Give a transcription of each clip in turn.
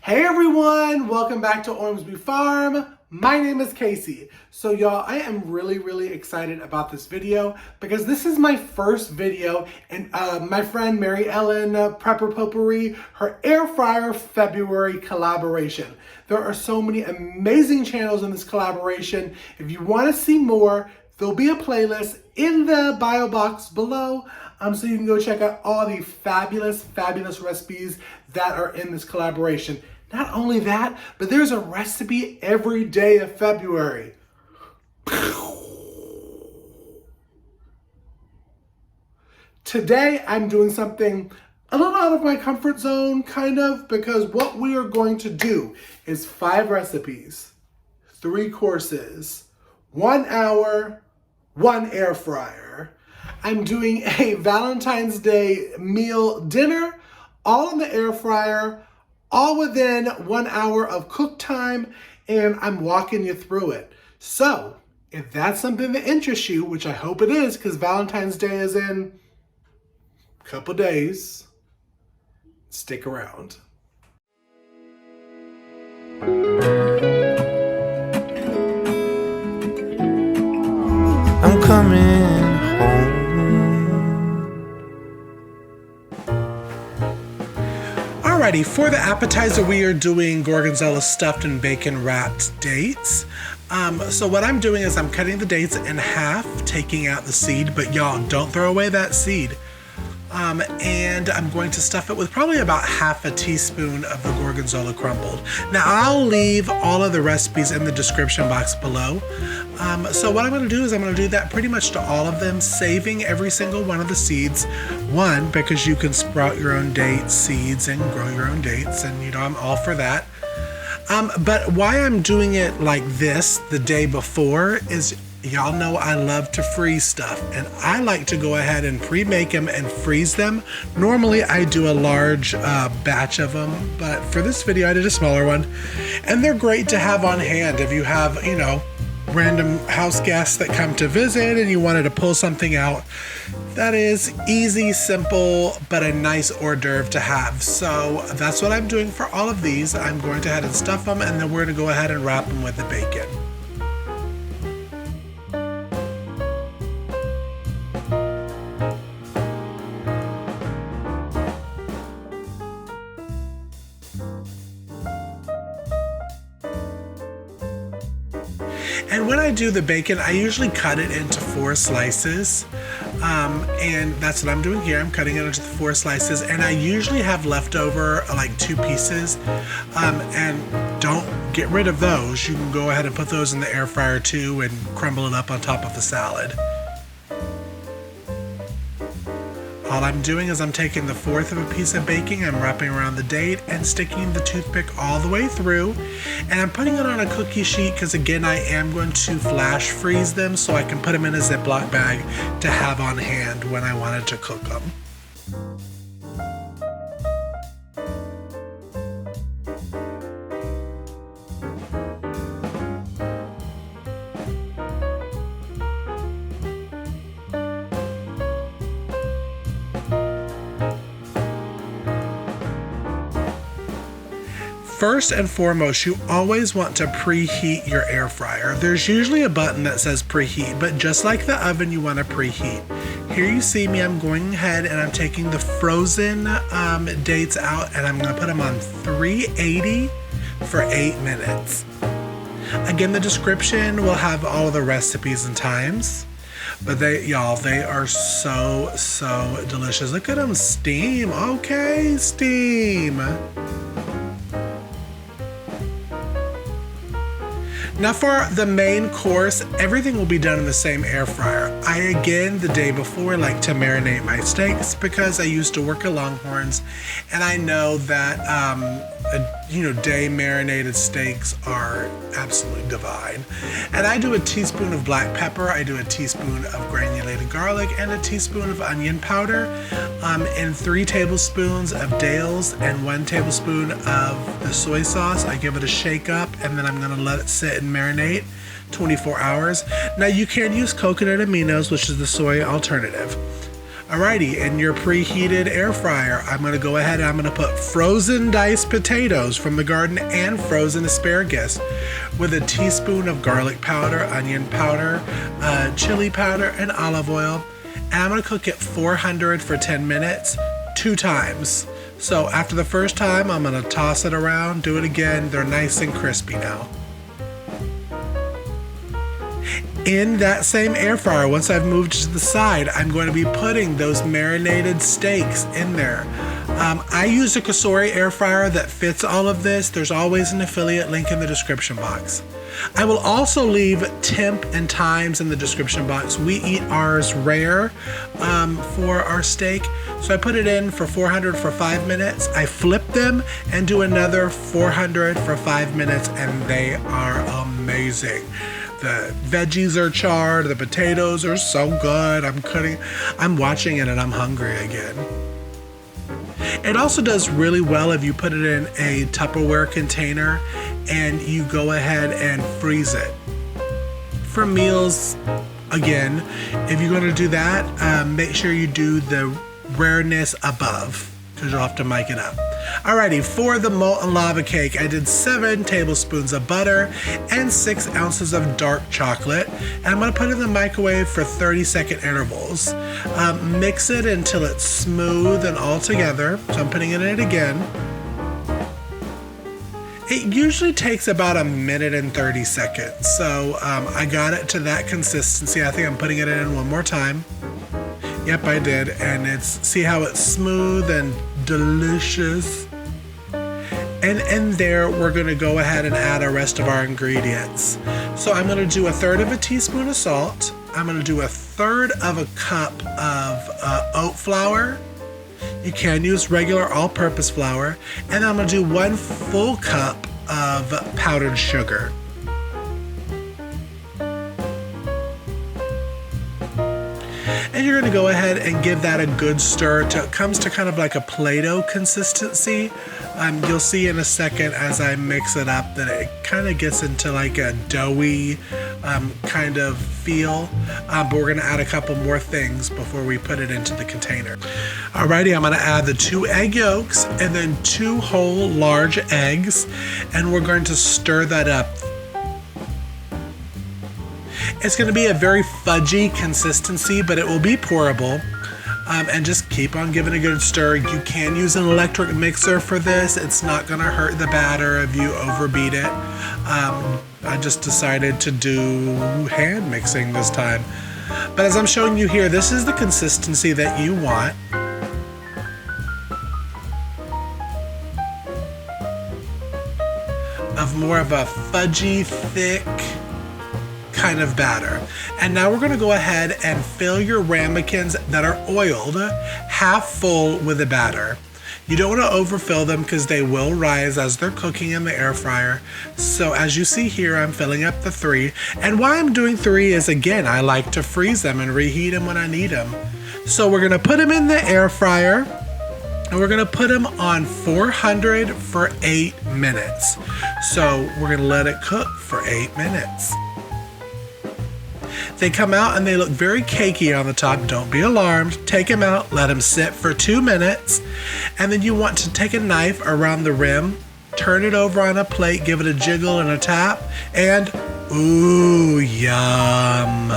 Hey everyone, welcome back to Ormsby Farm. My name is Casey. So y'all, I am really excited about this video because this is my first video and my friend Mary Ellen Prepper Potpourri, her air fryer February collaboration. There are so many amazing channels in this collaboration. If you want to see more, there'll be a playlist in the bio box below. So you can go check out all the fabulous recipes that are in this collaboration. Not only that, but there's a recipe every day of February. Today, I'm doing something a little out of my comfort zone, kind of, because what we are going to do is 5 recipes, 3 courses, 1 hour, 1 air fryer. I'm doing a Valentine's Day meal dinner, all in the air fryer, all within 1 hour of cook time, and I'm walking you through it. So, if that's something that interests you, which I hope it is, because Valentine's Day is in a couple days, stick around. I'm coming home. Alrighty, for the appetizer we are doing gorgonzola stuffed and bacon wrapped dates. So what I'm doing is I'm cutting the dates in half, taking out the seed, but y'all don't throw away that seed. And I'm going to stuff it with probably about half a teaspoon of the gorgonzola crumbled. Now I'll leave all of the recipes in the description box below. So what I'm going to do is I'm going to do that pretty much to all of them, saving every single one of the seeds. One, because you can sprout your own date seeds and grow your own dates, and you know I'm all for that. But why I'm doing it like this the day before is y'all know I love to freeze stuff, and I like to go ahead and pre-make them and freeze them. Normally I do a large batch of them, but for this video I did a smaller one, and they're great to have on hand if you have, you know, random house guests that come to visit and you wanted to pull something out that is easy, simple, but a nice hors d'oeuvre to have. So that's what I'm doing for all of these. I'm going to head and stuff them, and then we're going to go ahead and wrap them with the bacon. And when I do the bacon, I usually cut it into 4 slices. And that's what I'm doing here. I'm cutting it into 4 slices, and I usually have leftover like 2 pieces. And don't get rid of those. You can go ahead and put those in the air fryer too and crumble it up on top of the salad. All I'm doing is I'm taking the 1/4 of a piece of bacon, I'm wrapping around the date and sticking the toothpick all the way through, and I'm putting it on a cookie sheet because again I am going to flash freeze them so I can put them in a Ziploc bag to have on hand when I wanted to cook them. First and foremost, you always want to preheat your air fryer. There's usually a button that says preheat, but just like the oven, you want to preheat. Here you see me, I'm going ahead and I'm taking the frozen dates out, and I'm going to put them on 380 for 8 minutes. Again, the description will have all of the recipes and times. But they are so delicious. Look at them steam. Okay, steam. Now for the main course, everything will be done in the same air fryer. I, again, the day before, like to marinate my steaks because I used to work at Longhorns, and I know that, day marinated steaks are absolutely divine. And I do a teaspoon of black pepper, I do a teaspoon of granulated garlic, and a teaspoon of onion powder, and 3 tablespoons of Dale's and 1 tablespoon of the soy sauce. I give it a shake up, and then I'm gonna let it sit and marinate 24 hours. Now you can use coconut aminos, which is the soy alternative. Alrighty, in your preheated air fryer, I'm gonna go ahead and I'm gonna put frozen diced potatoes from the garden and frozen asparagus with a teaspoon of garlic powder, onion powder, chili powder, and olive oil. And I'm gonna cook at 400 for 10 minutes, 2 times. So after the first time, I'm gonna toss it around, do it again. They're nice and crispy now. In that same air fryer, once I've moved to the side, I'm going to be putting those marinated steaks in there. I use a Cosori air fryer that fits all of this. There's always an affiliate link in the description box. I will also leave temp and times in the description box. We eat ours rare for our steak. So I put it in for 400 for 5 minutes. I flip them and do another 400 for 5 minutes, and they are amazing. The veggies are charred, the potatoes are so good. I'm watching it and I'm hungry again. It also does really well if you put it in a Tupperware container and you go ahead and freeze it. For meals, again, if you're gonna do that, make sure you do the rareness above, because you'll have to mic it up. Alrighty, for the molten lava cake, I did 7 tablespoons of butter and 6 ounces of dark chocolate. And I'm gonna put it in the microwave for 30-second intervals. Mix it until it's smooth and all together. So I'm putting it in again. It usually takes about 1 minute and 30 seconds. So I got it to that consistency. I think I'm putting it in one more time. Yep, I did. And see how it's smooth and delicious. And in there, we're gonna go ahead and add the rest of our ingredients. So I'm gonna do 1/3 of a teaspoon of salt. I'm gonna do 1/3 of a cup of oat flour. You can use regular all-purpose flour. And I'm gonna do 1 full cup of powdered sugar. And you're gonna go ahead and give that a good stir till it comes to kind of like a Play-Doh consistency. You'll see in a second as I mix it up that it kind of gets into like a doughy kind of feel. But we're gonna add a couple more things before we put it into the container. Alrighty, I'm gonna add the 2 egg yolks and then 2 whole large eggs, and we're going to stir that up. It's going to be a very fudgy consistency, but it will be pourable. And just keep on giving a good stir. You can use an electric mixer for this. It's not going to hurt the batter if you overbeat it. I just decided to do hand mixing this time. But as I'm showing you here, this is the consistency that you want. Of more of a fudgy, thick kind of batter. And now we're going to go ahead and fill your ramekins that are oiled half full with the batter. You don't want to overfill them because they will rise as they're cooking in the air fryer. So as you see here, I'm filling up the 3. And why I'm doing 3 is, again, I like to freeze them and reheat them when I need them. So we're going to put them in the air fryer. And we're gonna put them on 400 for 8 minutes. So we're gonna let it cook for 8 minutes. They come out and they look very cakey on the top. Don't be alarmed. Take them out, let them sit for 2 minutes. And then you want to take a knife around the rim, turn it over on a plate, give it a jiggle and a tap, and ooh, yum.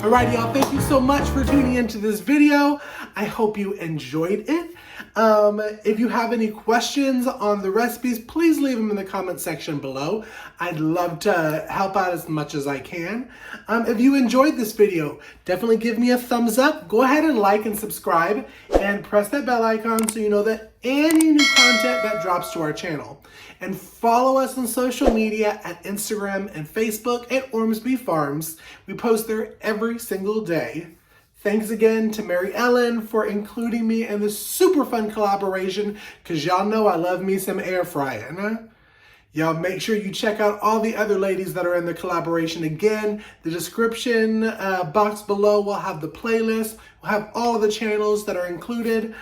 Alright, y'all, thank you so much for tuning into this video. I hope you enjoyed it. If you have any questions on the recipes, please leave them in the comment section below. I'd love to help out as much as I can. If you enjoyed this video, definitely give me a thumbs up. Go ahead and like and subscribe and press that bell icon so you know that any new content that drops to our channel. And follow us on social media at Instagram and Facebook at Ormsby Farms. We post there every single day. Thanks again to Mary Ellen for including me in this super fun collaboration, because y'all know I love me some air frying. Huh? Y'all make sure you check out all the other ladies that are in the collaboration. Again, the description box below will have the playlist. We'll have all the channels that are included.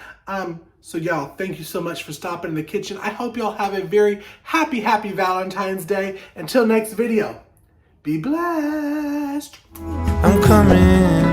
So y'all, thank you so much for stopping in the kitchen. I hope y'all have a very happy Valentine's Day. Until next video, be blessed. I'm coming